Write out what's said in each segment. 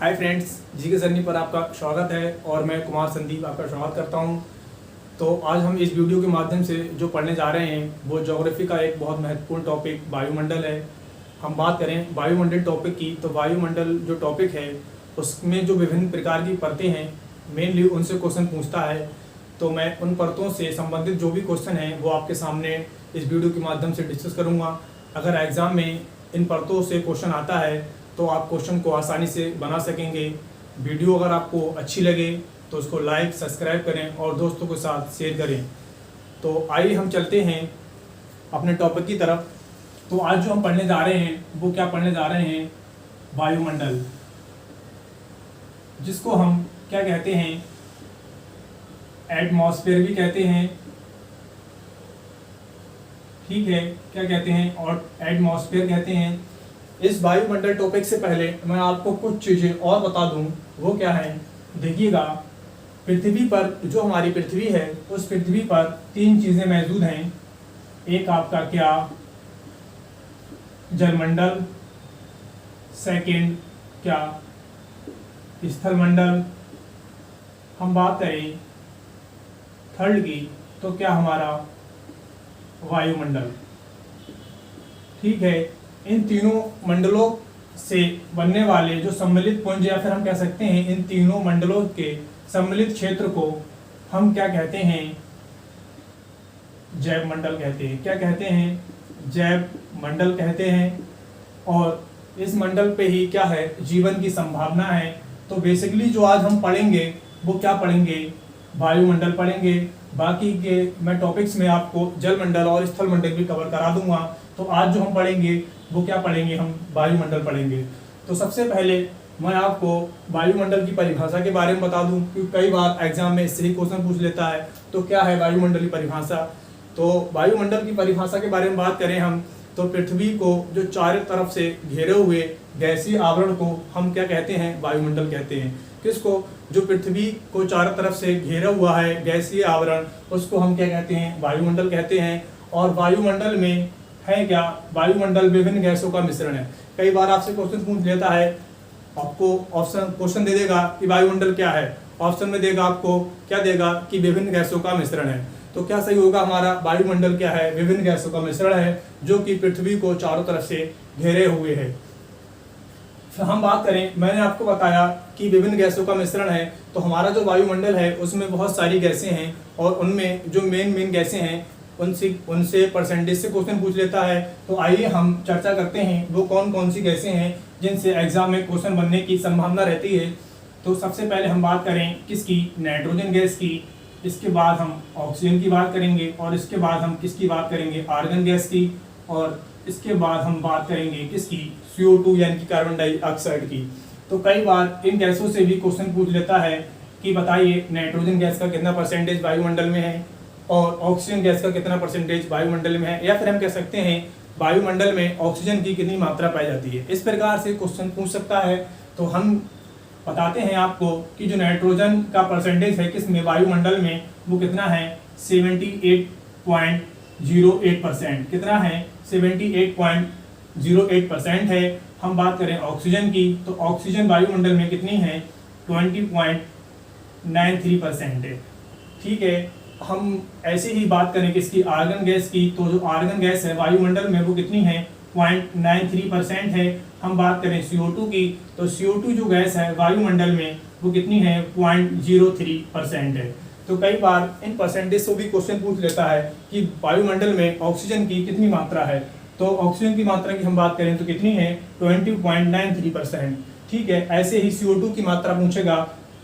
Hi friends, जी के journey पर आपका स्वागत है और मैं कुमार संदीप आपका स्वागत करता हूं। तो आज हम इस वीडियो के माध्यम से जो पढ़ने जा रहे हैं वो ज्योग्राफी का एक बहुत महत्वपूर्ण टॉपिक वायुमंडल है। हम बात करें वायुमंडल टॉपिक की, तो वायुमंडल जो टॉपिक है उसमें जो विभिन्न प्रकार की परतें हैं, मेनली उनसे क्वेश्चन पूछता है। तो मैं उन परतों से संबंधित जो भी क्वेश्चन हैं वो आपके सामने इस वीडियो के माध्यम से डिस्कस करूँगा। अगर एग्ज़ाम में इन परतों से क्वेश्चन आता है तो आप क्वेश्चन को आसानी से बना सकेंगे। वीडियो अगर आपको अच्छी लगे तो उसको लाइक सब्सक्राइब करें और दोस्तों के साथ शेयर करें। तो आइए हम चलते हैं अपने टॉपिक की तरफ। तो आज जो हम पढ़ने जा रहे हैं वो क्या पढ़ने जा रहे हैं, वायुमंडल, जिसको हम क्या कहते हैं, एटमॉस्फेयर भी कहते हैं। ठीक है, क्या कहते हैं, और एटमॉस्फेयर कहते हैं। इस वायुमंडल टॉपिक से पहले मैं आपको कुछ चीज़ें और बता दूं। वो क्या है, देखिएगा, पृथ्वी पर जो हमारी पृथ्वी है उस पृथ्वी पर तीन चीज़ें मौजूद हैं। एक आपका क्या, जलमंडल, सेकंड क्या, स्थलमंडल, हम बात करें थर्ड की तो क्या हमारा वायुमंडल। ठीक है, इन तीनों मंडलों से बनने वाले जो सम्मिलित पुंज, या फिर हम कह सकते हैं इन तीनों मंडलों के सम्मिलित क्षेत्र को हम क्या कहते हैं, जैव मंडल कहते हैं। क्या कहते हैं, जैव मंडल कहते हैं। और इस मंडल पे ही क्या है, जीवन की संभावना है। तो बेसिकली जो आज हम पढ़ेंगे वो क्या पढ़ेंगे, वायुमंडल पढ़ेंगे। बाकी के मैं टॉपिक्स में आपको जलमंडल और स्थलमंडल भी कवर करा दूंगा। तो आज जो हम पढ़ेंगे वो क्या पढ़ेंगे, हम वायुमंडल पढ़ेंगे। तो सबसे पहले मैं आपको वायुमंडल की परिभाषा के बारे में बता दूं, क्योंकि कई बार एग्जाम में इससे ही क्वेश्चन पूछ लेता है। तो क्या है वायुमंडल की परिभाषा। तो वायुमंडल की परिभाषा के बारे में बात करें हम, तो पृथ्वी को जो चारों तरफ से घेरे हुए गैसीय आवरण को हम क्या कहते हैं, वायुमंडल कहते हैं। किसको, जो पृथ्वी को चारों तरफ से घेरा हुआ है गैसीय आवरण, उसको हम क्या कहते हैं, वायुमंडल कहते हैं। और वायुमंडल में है क्या, वायुमंडल विभिन्न गैसों का मिश्रण है। कई बार आपसे क्वेश्चन पूछ लेता है, आपको ऑप्शन क्वेश्चन दे देगा कि वायुमंडल क्या है, ऑप्शन में देगा आपको क्या देगा कि विभिन्न गैसों का मिश्रण है। तो क्या सही होगा, हमारा वायुमंडल क्या है, विभिन्न गैसों का मिश्रण है जो कि पृथ्वी को चारों तरफ से घेरे हुए है। फिर हम बात करें, मैंने आपको बताया कि विभिन्न गैसों का मिश्रण है। तो हमारा जो वायुमंडल है उसमें बहुत सारी गैसें हैं और उनमें जो मेन गैसें हैं उनसे परसेंटेज से क्वेश्चन पूछ लेता है। तो आइए हम चर्चा करते हैं वो कौन कौन सी गैसें हैं जिनसे एग्जाम में क्वेश्चन बनने की संभावना रहती है। तो सबसे पहले हम बात करें किसकी, नाइट्रोजन गैस की। इसके बाद हम ऑक्सीजन की बात करेंगे और इसके बाद हम किसकी बात करेंगे, आर्गन गैस की। और इसके बाद हम बात करेंगे किसकी, CO2 यानी कि कार्बन डाइऑक्साइड की। तो कई बार इन गैसों से भी क्वेश्चन पूछ लेता है कि बताइए नाइट्रोजन गैस का कितना परसेंटेज वायुमंडल में है और ऑक्सीजन गैस का कितना परसेंटेज वायुमंडल में है, या फिर हम कह सकते हैं वायुमंडल में ऑक्सीजन की कितनी मात्रा पाई जाती है। इस प्रकार से क्वेश्चन पूछ सकता है। तो हम बताते हैं आपको कि जो नाइट्रोजन का परसेंटेज है किसमें, वायुमंडल में, वो कितना है, 78.08%। कितना है, 78.08% है। हम बात करें ऑक्सीजन की, तो ऑक्सीजन वायुमंडल में कितनी है, 20.93% है। ठीक है, हम ऐसे ही बात करें किसकी, आर्गन गैस की, तो जो आर्गन गैस है वायुमंडल में वो कितनी है, 0.93% है। हम बात करें CO2 की, तो CO2 जो गैस है वायुमंडल में वो कितनी है, 0.03% है। तो कई बार इन परसेंटेज से भी क्वेश्चन पूछ लेता है कि वायुमंडल में ऑक्सीजन की कितनी मात्रा है। तो ऑक्सीजन की मात्रा की हम बात करें तो कितनी है, 20.93%। ठीक है, ऐसे ही CO2 की मात्रा पूछेगा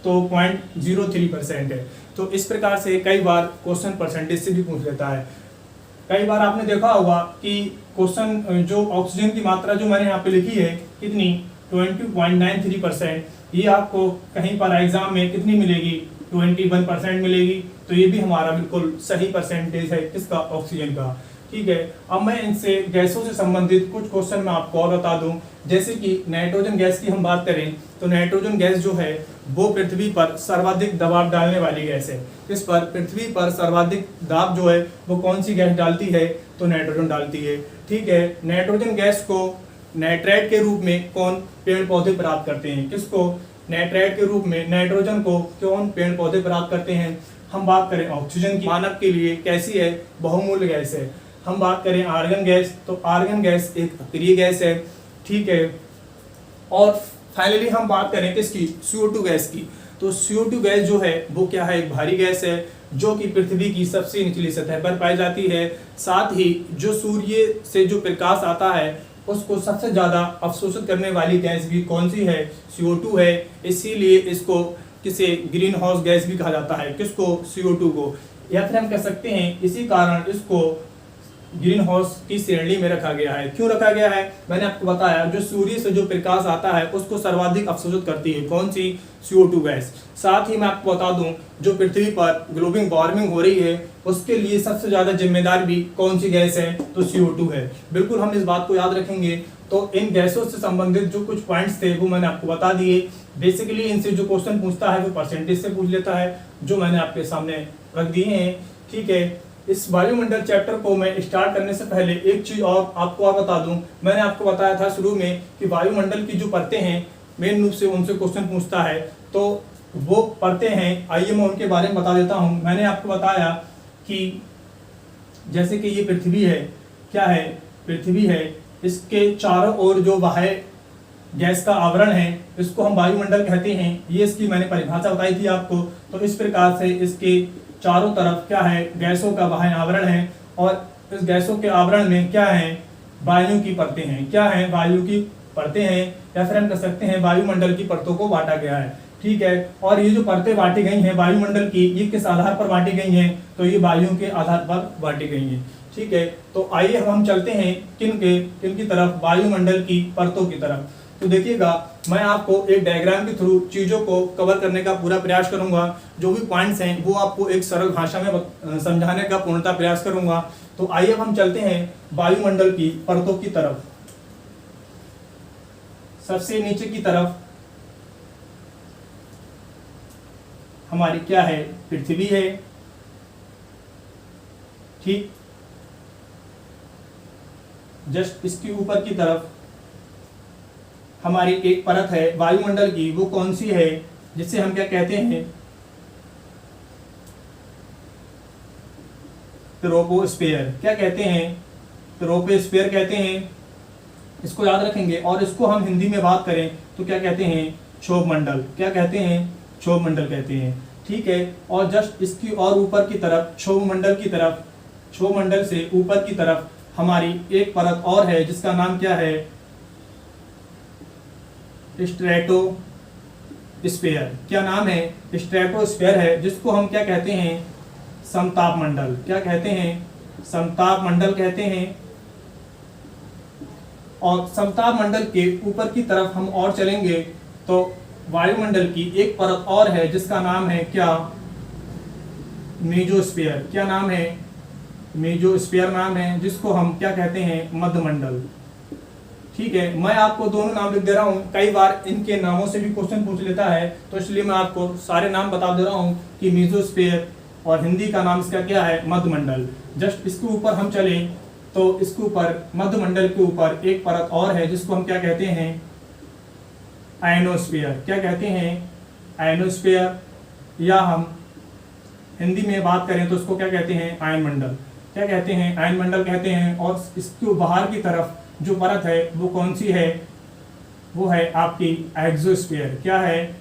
तो 0.03% है। तो इस प्रकार से कई बार क्वेश्चन परसेंटेज से भी पूछ लेता है। कई बार आपने देखा होगा कि क्वेश्चन जो ऑक्सीजन की मात्रा जो मैंने यहाँ पे लिखी है कितनी, 20.93%, ये आपको कहीं पर एग्जाम में कितनी मिलेगी, 21% मिलेगी। तो ये भी हमारा बिल्कुल सही परसेंटेज है किसका, ऑक्सीजन का। ठीक है, अब मैं इनसे गैसों से संबंधित कुछ क्वेश्चन मैं आपको और बता दूं। जैसे कि नाइट्रोजन गैस की हम बात करें तो नाइट्रोजन गैस जो है वो पृथ्वी पर सर्वाधिक दबाव डालने वाली गैस है। इस पर पृथ्वी पर सर्वाधिक दाब जो है वो कौन सी गैस डालती है, तो नाइट्रोजन डालती है। ठीक है, नाइट्रोजन गैस को नाइट्रेट के रूप में कौन पेड़ पौधे प्राप्त करते हैं? किसको? नाइट्रेट के रूप में नाइट्रोजन को कौन पेड़ पौधे प्राप्त करते हैं? हम बात करें ऑक्सीजन की, मानव के लिए कैसी है? बहुमूल्य गैस है। हम बात करें आर्गन गैस, तो आर्गन गैस एक अक्रिय गैस है, ठीक है। और फाइनली हम बात करें किसकी? CO2 गैस की। तो CO2 गैस जो है वो क्या है? एक भारी गैस है जो कि पृथ्वी की सबसे निचली सतह पर पाई जाती है। साथ ही जो सूर्य से जो प्रकाश आता है उसको सबसे ज्यादा अवशोषित करने वाली गैस भी कौन सी है? CO2 है। इसीलिए इसको किसे ग्रीन हाउस गैस भी कहा जाता है। किसको? CO2 को। या फिर हम कह सकते हैं इसी कारण इसको ग्रीन हाउस की श्रेणी में रखा गया है। क्यों रखा गया है? मैंने आपको बताया जो सूर्य से जो प्रकाश आता है उसको सर्वाधिक अवशोषित करती है। कौन सी? CO2 gas. साथ ही मैं आपको बता दूं जो पृथ्वी पर ग्लोबल वार्मिंग हो रही है उसके लिए सबसे ज्यादा जिम्मेदार भी कौन सी गैस है? तो CO2 है। बिल्कुल हम इस बात को याद रखेंगे। तो इन गैसों से संबंधित जो कुछ पॉइंट्स थे वो मैंने आपको बता दिए। बेसिकली इनसे जो क्वेश्चन पूछता है वो परसेंटेज से पूछ लेता है, जो मैंने आपके सामने रख दिए हैं, ठीक है। इस वायुमंडल चैप्टर को मैं स्टार्ट करने से पहले एक चीज और आपको और बता दूं। मैंने आपको बताया था शुरू में कि वायुमंडल की जो परतें हैं मेन रूप से उनसे क्वेश्चन पूछता है। तो वो परतें हैं, आइए मैं उनके बारे में बता देता हूं। मैंने आपको बताया कि जैसे कि ये पृथ्वी है, क्या है? पृथ्वी है। इसके चारों ओर जो बाह्य गैस का आवरण है इसको हम वायुमंडल कहते हैं। ये इसकी मैंने परिभाषा बताई थी आपको। तो इस प्रकार से इसके चारों तरफ क्या है? गैसों का बाह्य आवरण है। और इस गैसों के आवरण में क्या है? वायु की परतें हैं। क्या है? वायु की परतें हैं, या फिर हम कह सकते हैं वायुमंडल की परतों को बांटा गया है, ठीक है। और ये जो परतें बांटी गई हैं वायुमंडल की, ये किस आधार पर बांटी गई हैं? तो ये वायु के आधार पर बांटी गई हैं, ठीक है। तो आइए हम चलते हैं किन की तरफ? वायुमंडल की परतों की तरफ। तो देखिएगा मैं आपको एक डायग्राम के थ्रू चीजों को कवर करने का पूरा प्रयास करूंगा। जो भी पॉइंट्स हैं वो आपको एक सरल भाषा में समझाने का पूर्णतः प्रयास करूंगा। तो आइए हम चलते हैं वायुमंडल की परतों की तरफ। सबसे नीचे की तरफ हमारी क्या है? पृथ्वी है, ठीक। जस्ट इसके ऊपर की तरफ हमारी एक परत है वायुमंडल की। वो कौन सी है? जिसे हम क्या कहते हैं? ट्रोपोस्फियर। क्या कहते हैं? ट्रोपोस्फियर कहते हैं। इसको याद रखेंगे। और इसको हम हिंदी में बात करें तो क्या कहते हैं? क्षोभमंडल। क्या कहते हैं? क्षोभमंडल कहते हैं, ठीक है। और जस्ट इसकी और ऊपर की तरफ क्षोभमंडल की तरफ, क्षोभमंडल से ऊपर की तरफ हमारी एक परत और है जिसका नाम क्या है? स्ट्रेटोस्फीयर। क्या नाम है? स्ट्रेटोस्फीयर है, जिसको हम क्या कहते हैं? समताप मंडल। क्या कहते हैं? समताप मंडल कहते हैं। और समताप मंडल के ऊपर की तरफ हम और चलेंगे तो वायुमंडल की एक परत और है जिसका नाम है क्या? मेसोस्फीयर। क्या नाम है? मेसोस्फीयर नाम है, जिसको हम क्या कहते हैं? मध्यमंडल, ठीक है। मैं आपको दोनों नाम लिख दे रहा हूँ। कई बार इनके नामों से भी क्वेश्चन पूछ लेता है, तो इसलिए मैं आपको सारे नाम बता दे रहा हूँ कि मेसोस्फीयर और हिंदी का नाम इसका क्या है? मध्यमंडल। जस्ट इसके ऊपर हम चले तो इसके ऊपर मध्यमंडल के ऊपर एक परत और है जिसको हम क्या कहते हैं? आयनोस्फीयर। क्या कहते हैं? आयनोस्फीयर। या हम हिंदी में बात करें तो इसको क्या कहते हैं? आयनमंडल। क्या कहते हैं? आयनमंडल कहते हैं। और इसके बाहर की तरफ जो परत है वो कौन सी है? वो है आपकी एक्सोस्फीयर। क्या है?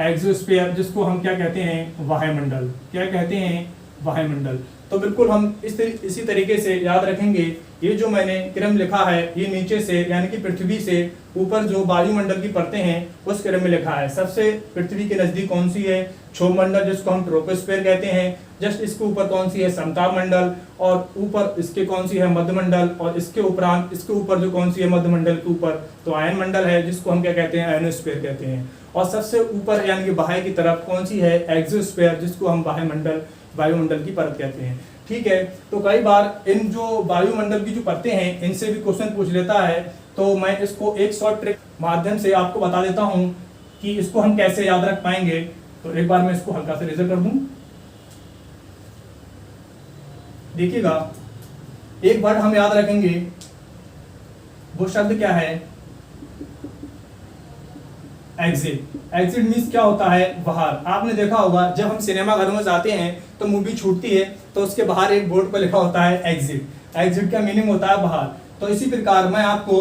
एक्सोस्फीयर, जिसको हम क्या कहते हैं? वायुमंडल। क्या कहते हैं? वायुमंडल। तो बिल्कुल हम इसी तरीके से याद रखेंगे। ये जो मैंने क्रम लिखा है ये नीचे से यानी कि पृथ्वी से ऊपर जो वायुमंडल की परतें हैं उस क्रम में लिखा है। सबसे पृथ्वी के नजदीक कौन सी है? क्षोभमंडल, जिसको हम ट्रोपोस्फीयर कहते हैं। जस्ट इसके ऊपर कौन सी है? समताप मंडल। और ऊपर इसके कौन सी है? मध्यमंडल। और इसके उपरांत इसके ऊपर जो कौन सी है मध्यमंडल के ऊपर? तो आयन मंडल है, जिसको हम क्या कहते हैं? आयनोस्फीयर कहते हैं। और सबसे ऊपर यानी कि बाह्य की तरफ कौन सी है? एक्सोस्फीयर, जिसको हम बाह्य मंडल वायुमंडल की परत कहते हैं, ठीक है। तो कई बार इन जो वायुमंडल की जो परतें हैं इनसे भी क्वेश्चन पूछ लेता है। तो मैं इसको एक शॉर्ट ट्रिक माध्यम से आपको बता देता हूं कि इसको हम कैसे याद रख पाएंगे। तो एक बार मैं इसको हल्का से रेजर कर दूं। देखिएगा एक वर्ड हम याद रखेंगे वो शब्द क्या है? एग्जिट। एग्जिट मीन्स क्या होता है? बाहर। आपने देखा होगा जब हम सिनेमा घरों में जाते हैं तो मूवी छूटती है तो उसके बाहर एक बोर्ड पर लिखा होता है एग्जिट। एग्जिट का मीनिंग होता है बाहर। तो इसी प्रकार मैं आपको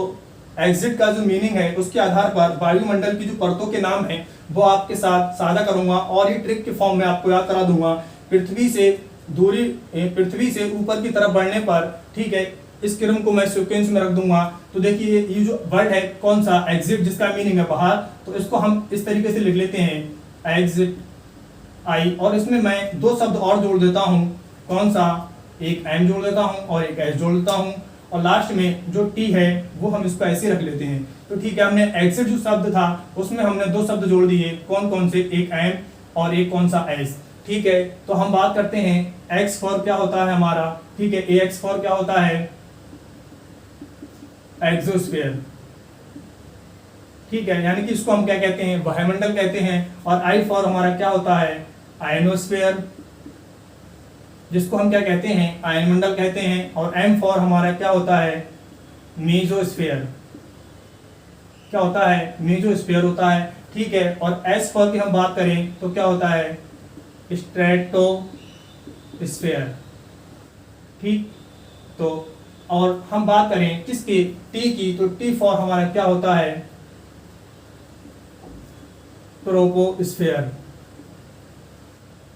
एग्जिट का जो मीनिंग है उसके आधार पर वायुमंडल की जो परतों के नाम है वो आपके साथ साझा करूंगा और ये ट्रिक के फॉर्म में आपको याद करा दूंगा। पृथ्वी से दूरी, पृथ्वी से ऊपर की तरफ बढ़ने पर, ठीक है, इस क्रम को मैं सीक्वेंस में रख दूंगा। तो देखिए ये जो वर्ड है कौन सा? एग्जिट, जिसका मीनिंग है बाहर। तो इसको हम इस तरीके से लिख लेते हैं एग्जिट आई, और इसमें मैं दो शब्द और जोड़ देता हूँ। कौन सा? एक एम जोड़ देता हूँ और एक एस जोड़ देता हूँ, और लास्ट में जो टी है वो हम इसको ऐसे रख लेते हैं। तो ठीक है, हमने एग्जिट जो शब्द था उसमें हमने दो शब्द जोड़ दिए। कौन कौन से? एक एम और एक कौन सा? एस। ठीक है, तो हम बात करते हैं एक्स फॉर क्या होता है हमारा। ठीक है, ए एक्स फॉर क्या होता है? एक्सोस्फीयर। ठीक है, यानी कि इसको हम क्या कहते हैं? वायुमंडल कहते हैं। और आई फॉर हमारा क्या होता है? आयनोस्फीयर, जिसको हम क्या कहते हैं? आयनमंडल कहते हैं। और एम फॉर हमारा क्या होता है? मेसोस्फीयर। क्या होता है? मेसोस्फीयर होता है। ठीक है, और एस फॉर की हम बात करें तो क्या होता है? स्ट्रेटोस्फीयर। ठीक, तो और हम बात करें किसकी? टी की, तो टी फॉर हमारा क्या होता है? ट्रोपोस्फीयर।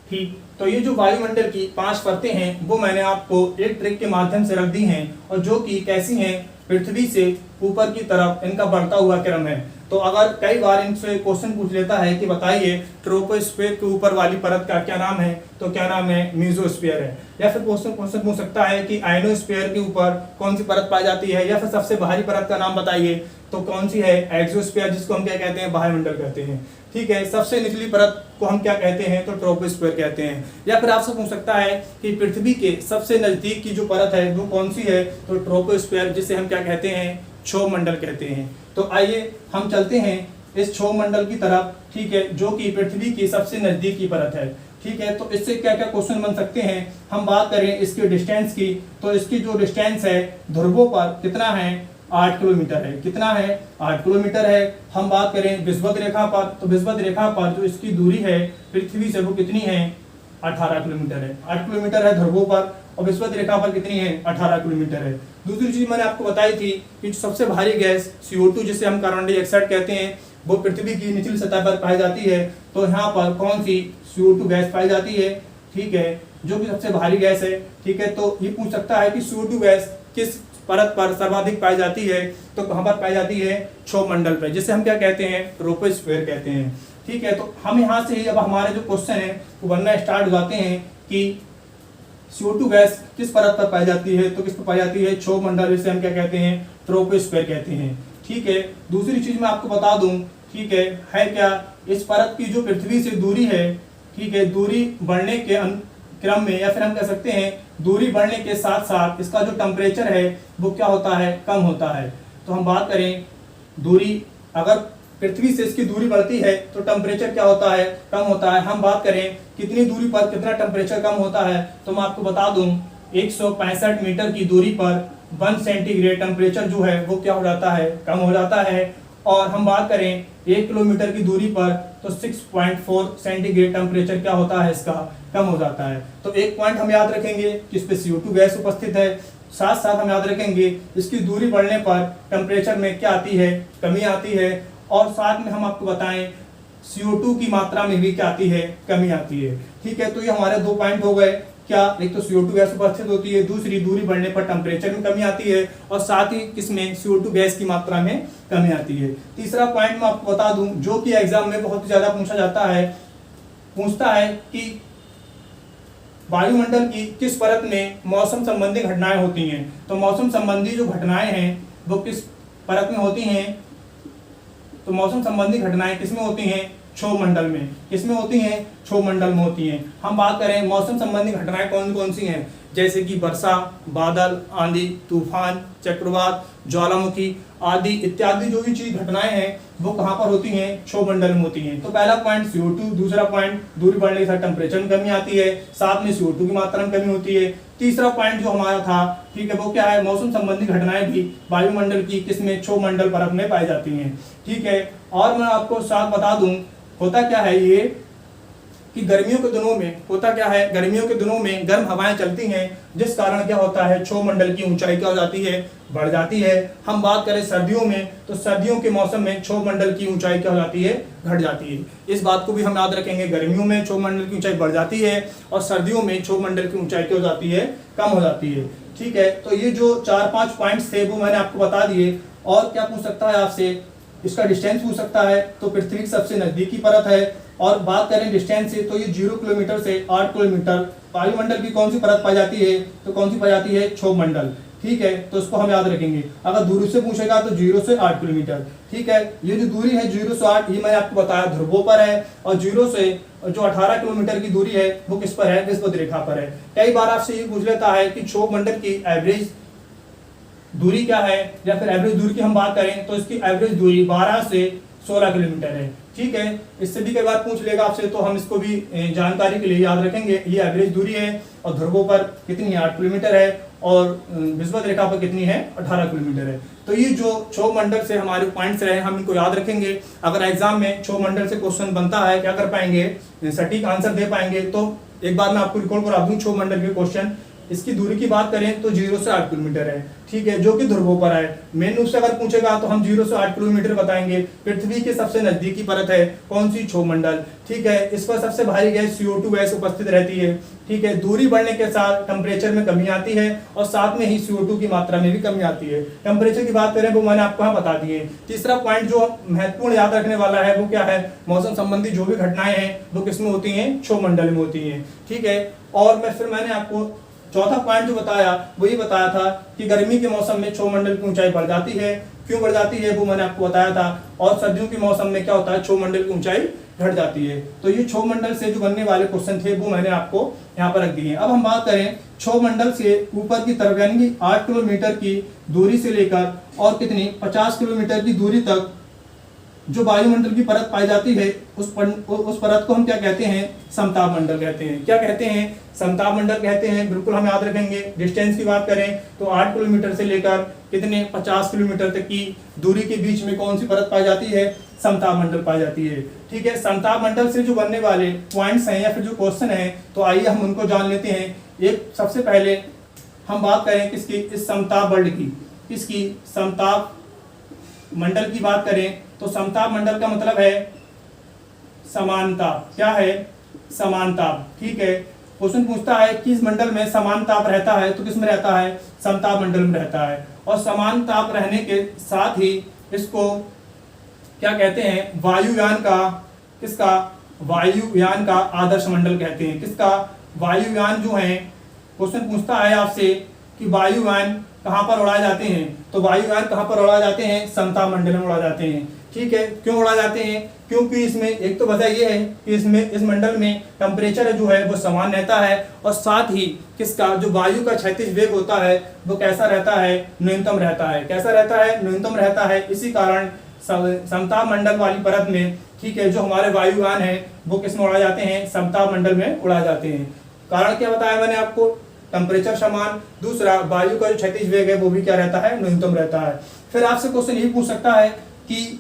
ठीक, तो ये जो वायुमंडल की 5 परतें हैं वो मैंने आपको एक ट्रिक के माध्यम से रख दी हैं, और जो कि कैसी हैं? पृथ्वी से ऊपर की तरफ इनका बढ़ता हुआ क्रम है। तो अगर कई बार इनसे क्वेश्चन पूछ लेता है कि बताइए ट्रोपोस्फीयर के ऊपर वाली परत का क्या नाम है, तो क्या नाम है? मेसोस्फीयर है। या फिर क्वेश्चन पूछ सकता है कि आयनोस्फीयर के ऊपर कौन सी परत पाई जाती है, या फिर सबसे बाहरी परत का नाम बताइए, तो कौन सी है? एक्सोस्फीयर, जिसको हम क्या कहते हैं? वायुमंडल कहते हैं। ठीक है, सबसे निचली परत को हम क्या कहते हैं? तो ट्रोपोस्फीयर कहते हैं। या फिर आपसे पूछ सकता है कि पृथ्वी के सबसे नजदीक की जो परत है वो कौन सी है, तो ट्रोपोस्फीयर, जिसे हम क्या कहते हैं? क्षोभ मंडल कहते हैं। तो आइए हम चलते हैं इस क्षोभ मंडल की तरफ, ठीक है, जो कि पृथ्वी की सबसे नजदीक की परत है। ठीक है, तो इससे क्या क्या क्वेश्चन बन सकते हैं? हम बात करें इसके डिस्टेंस की, तो इसकी जो डिस्टेंस है ध्रुवों पर कितना है? 8 किलोमीटर है। कितना है? 8 किलोमीटर है। हम बात करें विषुवत रेखा पर, तो विषुवत रेखा पर जो इसकी दूरी है पृथ्वी से वो कितनी है? 18 किलोमीटर है। 8 किलोमीटर है ध्रुवों पर, और विषुवत रेखा पर कितनी है? 18 किलोमीटर है। दूसरी चीज मैंने आपको बताई थी कि सबसे भारी गैस CO2, जिसे हम कार्बन डाइऑक्साइड कहते हैं, वो पृथ्वी की निचली सतह पर पाई जाती है। तो यहाँ पर कौन सी? CO2 गैस पाई जाती है। ठीक है, जो कि सबसे भारी गैस है। ठीक है, तो ये पूछ सकता है कि CO2 गैस किस परत पर सर्वाधिक पाई जाती है, तो कहाँ पर पाई जाती है? क्षोभ मंडल पर, जिसे हम क्या कहते हैं? ट्रोपोस्फीयर कहते हैं। ठीक है, तो हम यहाँ से ही अब हमारे जो क्वेश्चन है वो बनना स्टार्ट हो जाते हैं कि CO2 गैस किस परत पर पाई जाती है, तो किस पर पाई जाती है? क्षोभ मंडल, जिसे हम क्या कहते हैं? ट्रोपोस्फीयर कहते हैं। ठीक है, दूसरी चीज मैं आपको बता दूं, ठीक है क्या? इस परत की जो पृथ्वी से दूरी है, ठीक है, दूरी बढ़ने के क्रम में, या फिर हम कह सकते हैं दूरी बढ़ने के साथ साथ इसका जो टेम्परेचर है वो क्या होता है? कम होता है। तो हम बात करें दूरी, अगर पृथ्वी से इसकी दूरी बढ़ती है तो टेम्परेचर क्या होता है? कम होता है। हम बात करें कितनी दूरी पर कितना टेम्परेचर कम होता है, तो मैं आपको बता दूं 165 मीटर की दूरी पर 1 सेंटीग्रेड टेम्परेचर जो है वो क्या हो जाता है? कम हो जाता है। और हम बात करें 1 किलोमीटर की दूरी पर तो 6.4 सेंटीग्रेड टेम्परेचर क्या होता है? इसका कम हो जाता है। तो एक पॉइंट हम याद रखेंगे कि इस पे CO2 गैस उपस्थित है, साथ साथ हम याद रखेंगे इसकी दूरी बढ़ने पर टेम्परेचर में क्या आती है? कमी आती है। और साथ में हम आपको बताएं CO2 की मात्रा में भी क्या आती है? कमी आती है। ठीक है, तो ये हमारे 2 पॉइंट हो गए। क्या? एक तो CO2 गैस उपस्थित होती है, दूसरी दूरी बढ़ने पर टेम्परेचर में कमी आती है, और साथ ही किसमें? CO2 गैस की मात्रा में कमी आती है। तीसरा पॉइंट मैं आपको बता दूं जो कि एग्जाम में बहुत ज्यादा पूछता है कि वायुमंडल की किस परत में मौसम संबंधी घटनाएं होती हैं। तो मौसम संबंधी जो घटनाएं हैं वो किस परत में होती हैं? तो मौसम संबंधी घटनाएं किसमें होती हैं? क्षोभ मंडल में। किसमें होती हैं? क्षोभ मंडल में होती हैं। हम बात करें मौसम संबंधी घटनाएं कौन कौन सी हैं, जैसे कि वर्षा, बादल, आंधी, तूफान, चक्रवात, ज्वालामुखी आदि इत्यादि जो भी चीज घटनाएं हैं वो कहाँ पर होती हैं, क्षोभमंडल में होती हैं। तो पहला पॉइंट CO2, दूसरा पॉइंट दूरी बढ़ने के साथ टेम्परेचर में कमी आती है, साथ में CO2 की मात्रा में कमी होती है। तीसरा पॉइंट जो हमारा था, ठीक है, वो क्या है, मौसम संबंधी घटनाएं भी वायुमंडल की किसमें, क्षोभमंडल परत में पाई जाती हैं। ठीक है, और मैं आपको साथ बता दूं होता क्या है ये कि गर्मियों के दिनों में होता क्या है, गर्मियों के दिनों में गर्म हवाएं चलती हैं, जिस कारण क्या होता है, क्षोभमंडल की ऊंचाई क्या हो जाती है, बढ़ जाती है। हम बात करें सर्दियों में, तो सर्दियों के मौसम में क्षोभमंडल की ऊंचाई क्या हो जाती है, घट जाती है। इस बात को भी हम याद रखेंगे, गर्मियों में क्षोभमंडल की ऊंचाई बढ़ जाती है और सर्दियों में क्षोभमंडल की ऊंचाई क्या हो जाती है, कम हो जाती है। ठीक है, तो ये जो 4-5 पॉइंट्स थे वो मैंने आपको बता दिए। और क्या पूछ सकता है आपसे, इसका डिस्टेंस पूछ सकता है, तो पृथ्वी की सबसे नजदीकी परत है। और बात करें डिस्टेंस से, तो ये 0 किलोमीटर से 8 किलोमीटर। वायुमंडल की कौन सी परत पाई जाती है, तो कौन सी पाई जाती है, क्षोभमंडल। ठीक है, तो इसको हम याद रखेंगे। अगर दूरी से पूछेगा तो 0 से 8 किलोमीटर। ठीक है, ये जो दूरी है 0 से 8, ये मैंने आपको बताया ध्रुवों पर है, और 0 से जो 18 किलोमीटर की दूरी है वो किस पर है, विषुवत रेखा पर है। कई बार आपसे ये पूछ लेता है कि क्षोभमंडल की एवरेज दूरी क्या है, या फिर एवरेज दूरी की हम बात करें तो इसकी एवरेज दूरी 12 से 16 किलोमीटर है। ठीक है, इससे भी कई बार पूछ लेगा आपसे, तो हम इसको भी जानकारी के लिए याद रखेंगे। ये एवरेज दूरी है, और ध्रुवों पर कितनी है, 8 किलोमीटर है, और विषुवत रेखा पर कितनी है, 18 किलोमीटर है। तो ये जो क्षोभमंडल से हमारे पॉइंट्स रहे, हम इनको याद रखेंगे। अगर एग्जाम में क्षोभमंडल से क्वेश्चन बनता है, क्या कर पाएंगे, सटीक आंसर दे पाएंगे। तो एक बार मैं आपको रिकॉल करा दूं क्षोभमंडल के क्वेश्चन। इसकी दूरी की बात करें तो 0 से 8 किलोमीटर है। ठीक है, जो कि ध्रुवों पर है। मेन रूप से अगर पूछेगा तो हम 0 से 8 किलोमीटर बताएंगे। पृथ्वी के सबसे नजदीकी परत है कौन सी, क्षोभमंडल। ठीक है, इस पर सबसे भारी गैस CO2 गैस उपस्थित रहती है। ठीक है, दूरी बढ़ने के साथ टेम्परेचर में कमी आती है, और साथ में ही CO2 की मात्रा में भी कमी आती है। टेम्परेचर की बात करें वो मैंने आपको यहाँ बता दी है। तीसरा पॉइंट जो महत्वपूर्ण याद रखने वाला है वो क्या है, मौसम संबंधी जो भी घटनाएं हैं वो किसमें होती हैं, क्षोभमंडल में होती हैं। ठीक है, और मैंने आपको चौथा पॉइंट जो बताया वो ये बताया था कि गर्मी के मौसम में क्षोभमंडल की ऊंचाई बढ़ जाती है। क्यों बढ़ जाती है वो मैंने आपको बताया था। और सर्दियों के मौसम में क्या होता है, क्षोभमंडल की ऊंचाई घट जाती है। तो ये क्षोभमंडल से जो बनने वाले क्वेश्चन थे वो मैंने आपको यहाँ पर रख दिए। अब हम बात करें क्षोभमंडल से ऊपर की तरफ, यानी कि 8 किलोमीटर की दूरी से लेकर और कितनी 50 किलोमीटर की दूरी तक जो वायुमंडल की परत पाई जाती है, उस परत को हम क्या कहते हैं, समताप मंडल कहते हैं। क्या कहते हैं, समताप मंडल कहते हैं। बिल्कुल हम याद रखेंगे। डिस्टेंस की बात करें तो 8 किलोमीटर से लेकर कितने 50 किलोमीटर तक की दूरी के बीच में कौन सी परत पाई जाती है, समताप मंडल पाई जाती है। ठीक है, समताप मंडल से जो बनने वाले पॉइंट्स हैं या फिर जो क्वेश्चन है, तो आइए हम उनको जान लेते हैं। एक सबसे पहले हम बात करें किसकी, इस समताप वर्ल्ड की, किसकी, समताप मंडल की बात करें तो समताप मंडल का मतलब है समानता। क्या है, समानता। ठीक है, क्वेश्चन पूछता है कि इस मंडल में समान ताप रहता है, तो किस में रहता है, समताप मंडल में रहता है। और समान ताप रहने के साथ ही इसको क्या कहते हैं, वायुयान का, किसका, वायुयान का आदर्श मंडल कहते हैं। किसका, वायुयान जो है, क्वेश्चन पूछता है आपसे कि वायुयान कहाँ पर उड़ाए जाते हैं, तो वायुयान कहाँ पर उड़ाए जाते हैं, समताप मंडल में उड़ाए जाते हैं। ठीक है, क्यों उड़ा जाते हैं, क्योंकि इसमें एक तो वजह यह है कि इसमें इस मंडल में टेम्परेचर जो है वो समान रहता है, और साथ ही किसका, जो वायु का क्षैतिज वेग होता है वो कैसा रहता है, न्यूनतम रहता है। कैसा रहता है, न्यूनतम रहता है। इसी कारण समताप मंडल वाली परत में, ठीक है, जो हमारे वायुयान है वो किस में उड़ाए जाते हैं, समताप मंडल में उड़ाए जाते हैं। कारण क्या बताया मैंने आपको, टेम्परेचर समान, दूसरा वायु का जो क्षैतिज वेग है वो भी क्या रहता है, न्यूनतम रहता है। फिर आपसे क्वेश्चन ये पूछ सकता है कि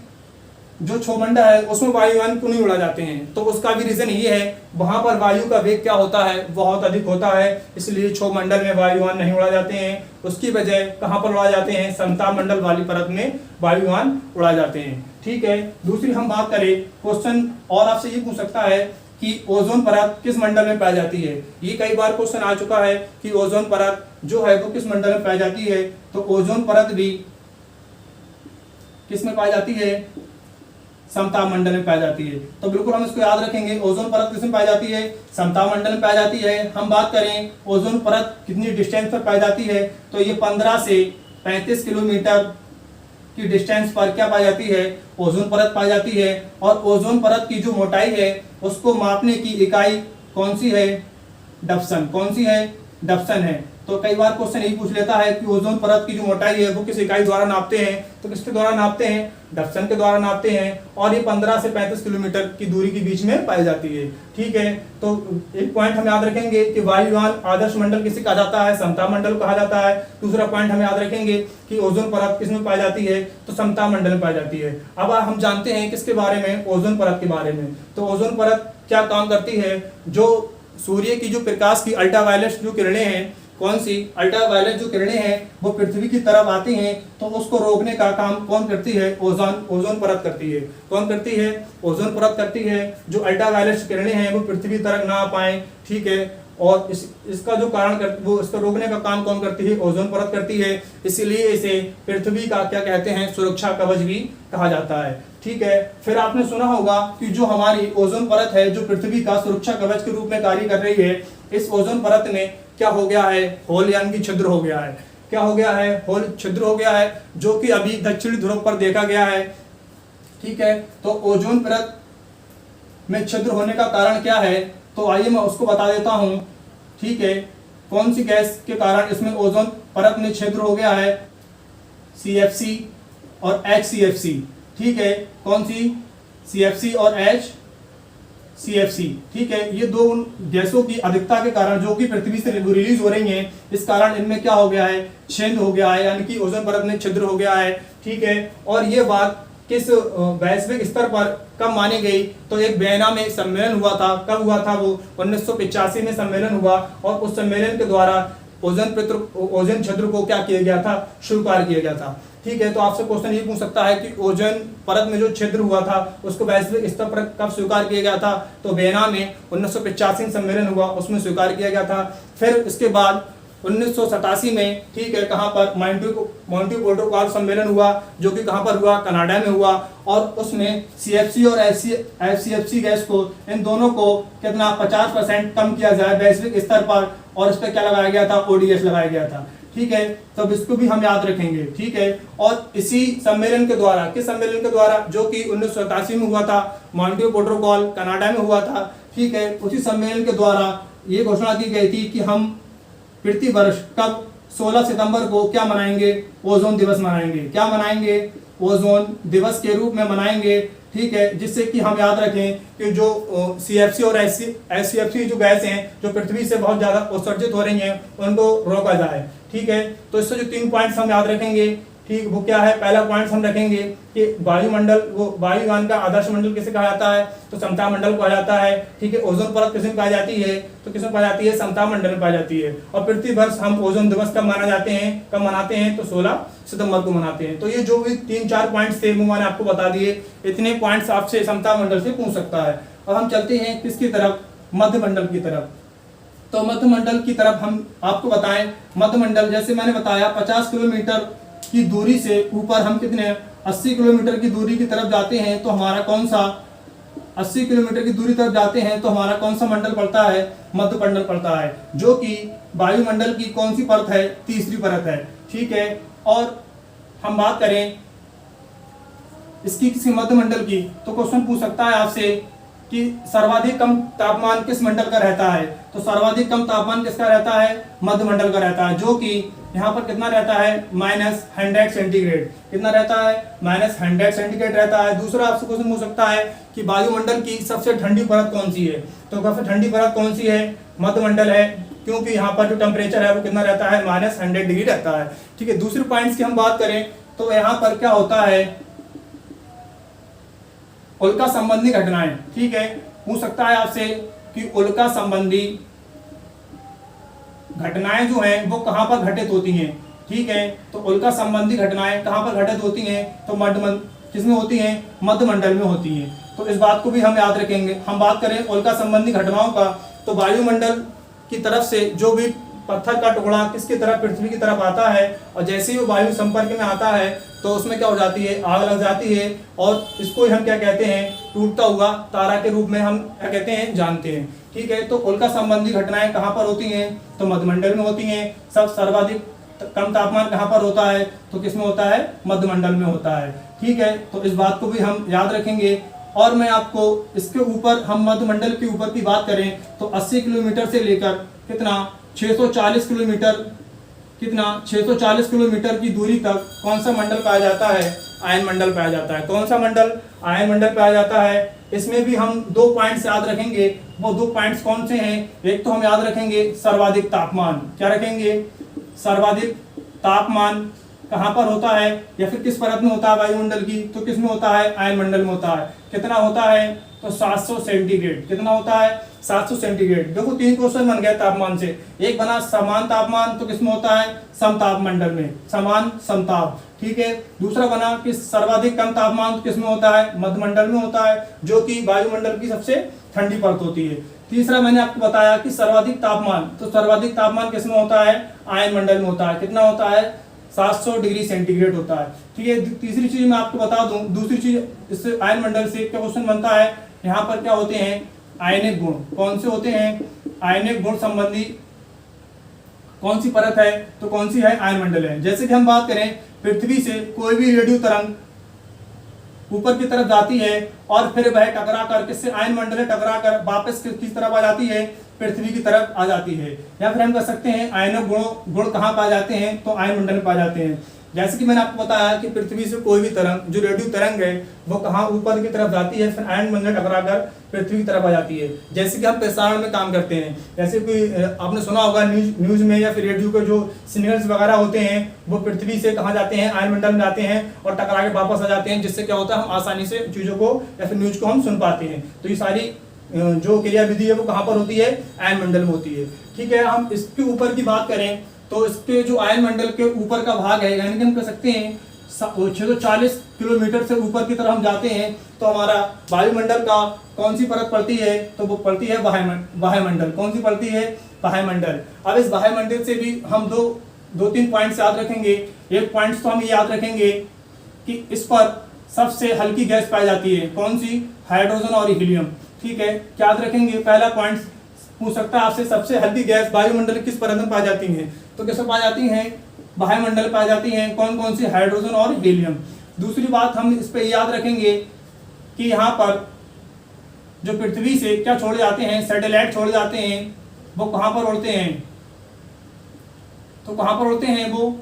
जो क्षोभमंडल है उसमें वायुयान क्यों नहीं उड़ा जाते हैं, तो उसका भी रीजन ये है, वहां पर वायु का वेग क्या होता है, बहुत अधिक होता है, इसलिए क्षोभमंडल में वायुयान नहीं उड़ा जाते हैं। उसकी वजह कहां पर उड़ा जाते हैं, समताप मंडल वाली परत में वायुयान उड़ा जाते हैं। ठीक है, दूसरी हम बात करें क्वेश्चन, और आपसे ये पूछ सकता है कि ओजोन परत किस मंडल में पाई जाती है। ये कई बार क्वेश्चन आ चुका है कि ओजोन परत जो है वो किस मंडल में पाई जाती है, तो ओजोन परत भी किस में पाई जाती है, समताप मंडल में पाई जाती है। तो बिल्कुल हम इसको याद रखेंगे, ओजोन परत किस में पाई जाती है, समताप मंडल में पाई जाती है। हम बात करें ओजोन परत कितनी डिस्टेंस पर पाई जाती है, तो ये 15 से 35 किलोमीटर की डिस्टेंस पर क्या पाई जाती है, ओजोन परत पाई जाती है। और ओजोन परत की जो मोटाई है उसको मापने की इकाई कौन सी है, डप्सन। कौन सी है, डप्सन है। तो कई बार क्वेश्चन यही पूछ लेता है कि ओजोन परत की जो मोटाई है वो किस इकाई द्वारा नापते हैं, तो किसके द्वारा नापते हैं, डप्सन के द्वारा नापते हैं, और ये 15 से 35 किलोमीटर की दूरी के बीच में पाई जाती है। ठीक है, तो एक पॉइंट हम याद रखेंगे कि वायुयान आदर्श मंडल किसे कहा जाता है, समता मंडल कहा जाता है। दूसरा पॉइंट हम याद रखेंगे कि ओजोन परत किसमें पाई जाती है, तो समता मंडल में पाई जाती है। अब हम जानते हैं किसके बारे में, ओजोन परत के बारे में। तो ओजोन परत क्या काम करती है, जो सूर्य की जो प्रकाश की अल्ट्रावायलेट जो किरणें हैं, कौन सी अल्ट्रावायलेट जो किरणें हैं वो पृथ्वी की तरफ आती हैं, तो उसको रोकने का काम कौन करती है, ओजोन परत करती है। कौन करती है, ओजोन परत करती है। जो अल्ट्रावायलेट किरणें हैं वो पृथ्वी तक ना आ पाए, ठीक है, और इसका जो कारण वो इसको रोकने का काम कौन करती है, ओजोन परत करती है। इसीलिए इसे पृथ्वी का क्या कहते हैं, सुरक्षा कवच भी कहा जाता है। ठीक है, फिर आपने सुना होगा कि जो हमारी ओजोन परत है जो पृथ्वी का सुरक्षा कवच के रूप में कार्य कर रही है, इस ओजोन परत में क्या हो गया है, होल यानी कि छिद्र हो गया है। क्या हो गया है, होल छिद्र हो गया है, जो कि अभी दक्षिणी ध्रुव पर देखा गया है। ठीक है, तो ओजोन परत में छिद्र होने का कारण क्या है, तो आइए मैं उसको बता देता हूं। ठीक है, कौन सी गैस के कारण इसमें ओजोन परत में छिद्र हो गया है, CFC और HCFC। ठीक है, कौन सी, CFC और HCFC। ठीक है, ये दो गैसों की अधिकता के कारण जो कि पृथ्वी से रिलीज हो रही हैं, इस कारण इनमें क्या हो गया है, छेद हो गया है, यानी कि ओजोन परत में छिद्र हो गया है। ठीक है, और ये बात किस वैश्विक स्तर पर कब मानी गई, तो एक वियना में सम्मेलन हुआ था। कब हुआ था वो, 1985 में सम्मेलन हुआ, और उस सम्मेलन के द्वारा ओजोन छिद्र को क्या किया गया था, स्वीकार किया गया था। ठीक है, तो आपसे क्वेश्चन ये पूछ सकता है कि ओजोन परत में जो छिद्र हुआ था उसको वैश्विक स्तर पर कब स्वीकार किया गया था, तो वियना में 1985 सम्मेलन हुआ, उसमें स्वीकार किया गया था। फिर इसके बाद 1987 में, ठीक है, कहाँ पर, मॉन्टी प्रोटोकॉल सम्मेलन हुआ, जो कि कहाँ पर हुआ, कनाडा में हुआ, और उसमें CFC और HCFC गैस को, इन दोनों को कितना 50% कम किया जाए वैश्विक स्तर पर, और इस पर क्या लगाया गया था, ODS लगाया गया था। ठीक है, तब इसको भी हम याद रखेंगे। ठीक है, और इसी सम्मेलन के द्वारा, किस सम्मेलन के द्वारा, जो कि 1987 में हुआ था, मॉन्टी प्रोटोकॉल कनाडा में हुआ था। ठीक है, उसी सम्मेलन के द्वारा ये घोषणा की गई थी कि हम प्रति वर्ष कब 16 सितंबर को क्या मनाएंगे, ओजोन दिवस मनाएंगे। क्या मनाएंगे, ओजोन दिवस के रूप में मनाएंगे। ठीक है, जिससे कि हम याद रखें कि जो CFC और HCFC जो गैस हैं जो पृथ्वी से बहुत ज्यादा उत्सर्जित हो रही हैं, उनको रोका जाए। ठीक है, तो इससे जो 3 पॉइंट्स हम याद रखेंगे, ठीक, वो क्या है, पहला पॉइंट हम रखेंगे कि वायुमंडल, वो वायुयान का आदर्श मंडल किसे कहा जाता है, तो समता मंडल कहा जाता है। ठीक है, ओजोन परत किसमें पाई जाती है, तो किसमें पाई जाती है, समता मंडल में पाई जाती है। और प्रति वर्ष हम ओजोन दिवस कब मनाते हैं, तो 16 सितंबर को मनाते हैं। तो ये जो भी 3-4 पॉइंट्स थे वो मैंने आपको बता दिए। इतने पॉइंट्स आपसे समता मंडल से पूछ सकता है। अब हम चलते हैं किसकी तरफ, मध्य मंडल की तरफ। तो मध्य मंडल की तरफ हम आपको बताएं, मध्य मंडल जैसे मैंने बताया 50 किलोमीटर की दूरी से ऊपर हम कितने 80 किलोमीटर की दूरी की तरफ जाते हैं, तो हमारा कौन सा 80 किलोमीटर की दूरी तरफ जाते हैं तो हमारा कौन सा मंडल पड़ता है, मध्य मंडल पड़ता है, जो कि वायुमंडल की कौन सी परत है, तीसरी परत है। ठीक है, और हम बात करें इसकी किसी मध्य मंडल की, तो क्वेश्चन पूछ सकता है आपसे कि सर्वाधिक कम तापमान किस मंडल का रहता है, तो सर्वाधिक कम तापमान किसका रहता है, मध्य मंडल का रहता है, जो कि यहाँ पर कितना रहता है, -100 सेंटीग्रेड। कितना रहता है, -100 सेंटीग्रेड रहता है। दूसरा आपसे क्वेश्चन पूछ सकता है कि वायुमंडल की सबसे ठंडी परत कौन सी है, तो सबसे ठंडी परत कौन सी है, मध्य मंडल है, क्योंकि यहाँ पर जो टेम्परेचर है वो कितना रहता है, -100 डिग्री रहता है। ठीक है, दूसरे पॉइंट्स की हम बात करें तो यहाँ पर क्या होता है, उल्का संबंधी घटनाएं। ठीक है, पूछ सकता है आपसे कि उल्का संबंधी घटनाएं जो हैं वो कहां पर घटित होती हैं। ठीक है, तो उल्का संबंधी घटनाएं कहां पर घटित होती हैं, तो किसमें होती हैं, मध्य मंडल में होती हैं। तो इस बात को भी हम याद रखेंगे। हम बात करें उल्का संबंधी घटनाओं का, तो वायुमंडल की तरफ से जो भी पत्थर का टुकड़ा किसकी तरफ, पृथ्वी की तरफ आता है, और जैसे ही वो वायु संपर्क में आता है तो उसमें क्या हो जाती है, आग लग जाती है, और इसको हम क्या कहते हैं, टूटता हुआ तारा के रूप में हम क्या कहते हैं, जानते हैं। ठीक है, तो उल्का संबंधी घटनाएं कहाँ पर होती हैं, तो मध्यमंडल में होती हैं। सब सर्वाधिक कम तापमान कहाँ पर होता है, तो किसमें होता है, मध्यमंडल में होता है। ठीक है, तो इस बात को भी हम याद रखेंगे। और मैं आपको इसके ऊपर, हम मध्यमंडल के ऊपर की बात करें तो 80 किलोमीटर से लेकर कितना 640 किलोमीटर, कितना 640 किलोमीटर की दूरी तक कौन सा मंडल पाया जाता है? आयन मंडल पाया जाता है। कौन सा मंडल? आयन मंडल पाया जाता है। इसमें भी हम 2 पॉइंट्स याद रखेंगे। वो 2 पॉइंट्स कौन से हैं? एक तो हम याद रखेंगे सर्वाधिक तापमान। क्या रखेंगे? सर्वाधिक तापमान कहाँ पर होता है या फिर किस परत में होता है वायुमंडल की? तो किस में होता है? आयन मंडल में होता है। कितना होता है? तो 700 सेंटीग्रेड। कितना होता है? 700 सेंटीग्रेड। देखो 3 क्वेश्चन बन गए तापमान से। एक बना समान तापमान, तो किसमें होता है? समताप मंडल में, समान समताप। ठीक है। दूसरा बना कि सर्वाधिक कम तापमान, तो किसमें होता है? मध्यमंडल में होता है, जो कि वायुमंडल की सबसे ठंडी परत होती है। तीसरा मैंने आपको बताया कि सर्वाधिक तापमान, तो सर्वाधिक तापमान किसमें होता है? आयन मंडल में होता है। कितना होता है? 700 डिग्री सेंटीग्रेड होता है। ठीक है। तीसरी चीज मैं आपको बता दूं, दूसरी चीज इस आयन मंडल से क्या क्वेश्चन बनता है, यहाँ पर क्या होते हैं? आयनिक गुण। कौन से होते हैं? आयनिक गुण संबंधी कौन सी परत है? तो कौन सी है? आयन मंडल है। जैसे कि हम बात करें, पृथ्वी से कोई भी रेडियो तरंग ऊपर की तरफ जाती है और फिर वह टकरा कर किससे? आयन मंडल से टकरा कर वापस किस तरफ आ जाती है? पृथ्वी की तरफ आ जाती है। या फिर हम कह सकते हैं आयनिक गुण कहाँ पाए जाते हैं? तो आयन मंडल में पाए जाते हैं। जैसे कि मैंने आपको बताया कि पृथ्वी से कोई भी तरंग, जो रेडियो तरंग है, वो कहाँ? ऊपर की तरफ जाती है, फिर आयन मंडल टकरा कर पृथ्वी की तरफ आ जाती है। जैसे कि हम प्रसारण में काम करते हैं, जैसे कोई आपने सुना होगा न्यूज में या फिर रेडियो के जो सिग्नल्स वगैरह होते हैं, वो पृथ्वी से कहाँ जाते हैं? आयन मंडल में जाते हैं और टकरा के वापस आ जाते हैं, जिससे क्या होता है? हम आसानी से चीजों को या फिर न्यूज को हम सुन पाते हैं। तो ये सारी जो क्रियाविधि है वो कहाँ पर होती है? आयन मंडल में होती है। ठीक है। हम इसके ऊपर की बात करें तो इसके जो आयन मंडल के ऊपर का भाग है, यानी कि हम कह सकते हैं 640 किलोमीटर से ऊपर की तरफ हम जाते हैं तो हमारा वायुमंडल का कौन सी परत पड़ती है? तो वो पड़ती है वायुमंडल। कौन सी पड़ती है? वायुमंडल। अब इस वायुमंडल से भी हम दो तीन पॉइंट्स याद रखेंगे। एक पॉइंट्स तो हम ये याद रखेंगे कि इस पर सबसे हल्की गैस पाई जाती है। कौन सी? हाइड्रोजन और हीलियम। ठीक है। क्या याद रखेंगे? पहला पॉइंट पूछ सकता है आपसे, सबसे हल्की गैस वायुमंडल किस परत में पाई जाती है? तो किसमें पाई जाती हैं? वायुमंडल पाई जाती हैं। कौन कौन सी? हाइड्रोजन और हीलियम। दूसरी बात हम इस पे याद रखेंगे कि यहाँ पर जो पृथ्वी से क्या छोड़े जाते हैं? सैटेलाइट छोड़े जाते हैं। वो कहाँ पर उड़ते हैं? तो कहाँ पर उड़ते हैं? वो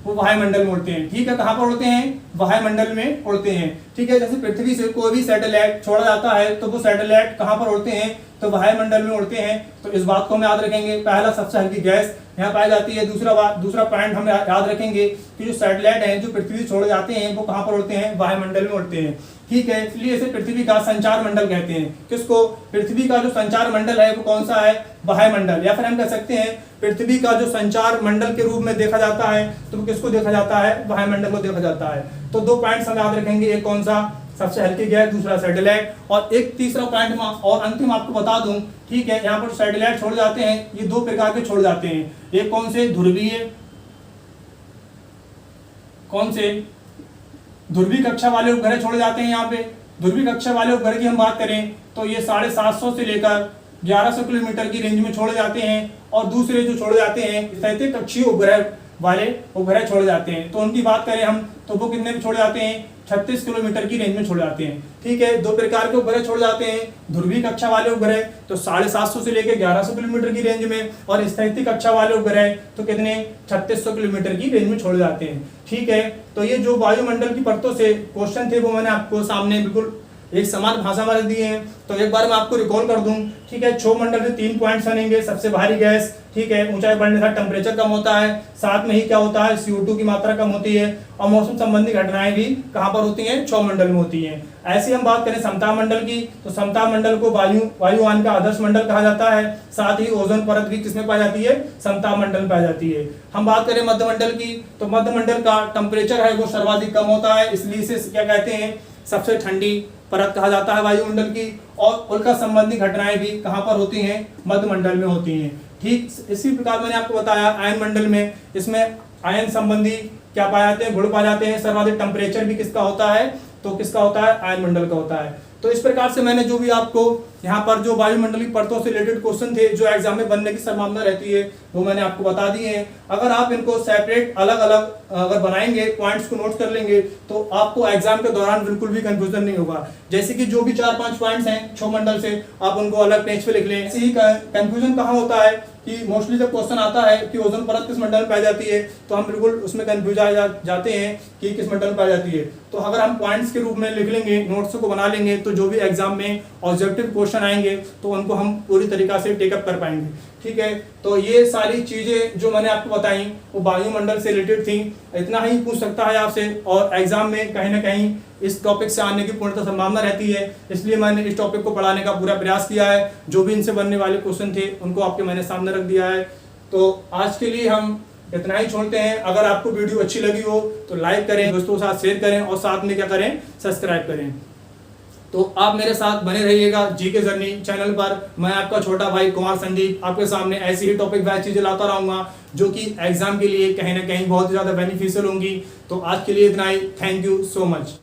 वायुमंडल में उड़ते हैं। ठीक है। कहाँ पर उड़ते हैं? वायुमंडल में उड़ते हैं। ठीक है। जैसे पृथ्वी से कोई भी सैटेलाइट छोड़ा जाता है तो वो सैटेलाइट कहाँ पर उड़ते हैं? तो वायुमंडल में उड़ते हैं। तो इस बात को हम याद रखेंगे। पहला, सबसे हल्की गैस यहाँ पाई जाती है। दूसरा पॉइंट हम याद रखेंगे कि जो सैटेलाइट हैं जो पृथ्वी से छोड़े जाते हैं वो कहाँ पर उड़ते हैं? वायुमंडल में उड़ते हैं। ठीक है। इसलिए इसे पृथ्वी का संचार मंडल कहते हैं। किसको? पृथ्वी का जो संचार मंडल है वो कौन सा है? वायुमंडल। या फिर हम कह सकते हैं पृथ्वी का जो संचार मंडल के रूप में देखा जाता है तो किसको देखा जाता है? वायुमंडल को देखा जाता है। तो 2 पॉइंट्स हम याद रखेंगे। एक कौन सा? सबसे हल्की गैस, दूसरा सैटेलाइट। और एक तीसरा पॉइंट और अंतिम आपको बता दूं। ठीक है। यहाँ पर सैटेलाइट छोड़ जाते हैं, ये 2 प्रकार के छोड़ जाते हैं। एक कौन से? ध्रुवीय। कौन से? ध्रुवीय कक्षा वाले उपग्रह छोड़े जाते हैं। यहाँ पे ध्रुवीय कक्षा वाले उपग्रह की हम बात करें तो ये 750 से लेकर 1100 किलोमीटर की रेंज में छोड़े जाते हैं। और दूसरे जो छोड़े जाते हैं क्षैतिज कक्षीय उपग्रह वाले उपग्रह छोड़े जाते हैं। तो उनकी बात करें हम तो वो कितने में छोड़े जाते हैं? 36 किलोमीटर की रेंज में छोड़े जाते हैं। ठीक है। 2 प्रकार के उपग्रह छोड़े जाते हैं। ध्रुवीय कक्षा वाले उपग्रह तो 750 से लेकर 1100 किलोमीटर की रेंज में, और स्थैतिक कक्षा वाले उपग्रह तो कितने? 3600 किलोमीटर की रेंज में छोड़े जाते हैं। ठीक है। तो ये जो वायुमंडल की परतों से क्वेश्चन थे वो मैंने आपको सामने बिल्कुल एक समान भाषा में दिए हैं। तो एक बार मैं आपको रिकॉल कर दूं। ठीक है। क्षोभ मंडल से 3 पॉइंट्स बनेंगे। सबसे भारी गैस, ठीक है, ऊंचाई बढ़ने से टेम्परेचर कम होता है, साथ में ही क्या होता है? CO2 की मात्रा कम होती है। और मौसम संबंधी घटनाएं भी कहां पर होती हैं? क्षोभ मंडल में होती हैं। ऐसी हम बात करें समताप मंडल की तो समताप मंडल को वायुयान का आदर्श मंडल कहा जाता है। साथ ही ओजोन परत भी किसमें पाई जाती है? समताप मंडल में पाई जाती है। हम बात करें मध्यमंडल की तो मध्यमंडल का टेम्परेचर है वो सर्वाधिक कम होता है, इसलिए इसे क्या कहते हैं? सबसे ठंडी परत कहा जाता है वायुमंडल की। और उल्का संबंधी घटनाएं भी कहां पर होती हैं? मध्यमंडल में होती हैं। ठीक इसी प्रकार मैंने आपको बताया आयन मंडल में, इसमें आयन संबंधी क्या पाए जाते हैं? गुण पाए जाते हैं। सर्वाधिक टेम्परेचर भी किसका होता है? तो किसका होता है? आयन मंडल का होता है। तो इस प्रकार से मैंने जो भी आपको यहाँ पर जो वायुमंडलीय परतों से रिलेटेड क्वेश्चन थे जो एग्जाम में बनने की संभावना रहती है वो मैंने आपको बता दिए हैं। अगर आप इनको सेपरेट अलग अलग अगर बनाएंगे, पॉइंट्स को नोट कर लेंगे, तो आपको एग्जाम के दौरान बिल्कुल भी कंफ्यूजन नहीं होगा। जैसे कि जो भी 4-5 पॉइंट्स हैं छो मंडल से, आप उनको अलग पेज पे लिख लें। ऐसे ही कंफ्यूजन कहाँ होता है कि मोस्टली जब क्वेश्चन आता है कि ओजोन परत किस मंडल में पाई जाती है, तो हम बिल्कुल उसमें कंफ्यूज जाते हैं कि किस मंडल में पाई जाती है। तो अगर हम पॉइंट्स के रूप में लिख लेंगे, नोट्स को बना लेंगे, तो जो भी एग्जाम में ऑब्जेक्टिव क्वेश्चन आएंगे तो उनको हम पूरी तरीका से टेकअप कर पाएंगे। ठीक है, तो ये सारी चीजें जो मैंने आपको बताई वो वायुमंडल से रिलेटेड थी। इतना ही पूछ सकता है आपसे, और एग्जाम में कहीं ना कहीं इस टॉपिक से आने की पूर्णतः संभावना रहती है, इसलिए मैंने इस टॉपिक को पढ़ाने का पूरा प्रयास किया है। जो भी इनसे बनने वाले क्वेश्चन थे उनको आपके मैंने सामने रख दिया है। तो आज के लिए हम इतना ही छोड़ते हैं। अगर आपको वीडियो अच्छी लगी हो तो लाइक करें, दोस्तों के साथ शेयर करें, और साथ में क्या करें, सब्सक्राइब करें। तो आप मेरे साथ बने रहिएगा जीके जर्नी चैनल पर। मैं आपका छोटा भाई कुमार संदीप आपके सामने ऐसी ही टॉपिक वाइज चीजें लाता रहूंगा जो कि एग्जाम के लिए कहीं ना कहीं बहुत ज्यादा बेनिफिशियल होंगी। तो आज के लिए इतना ही। Thank you so much.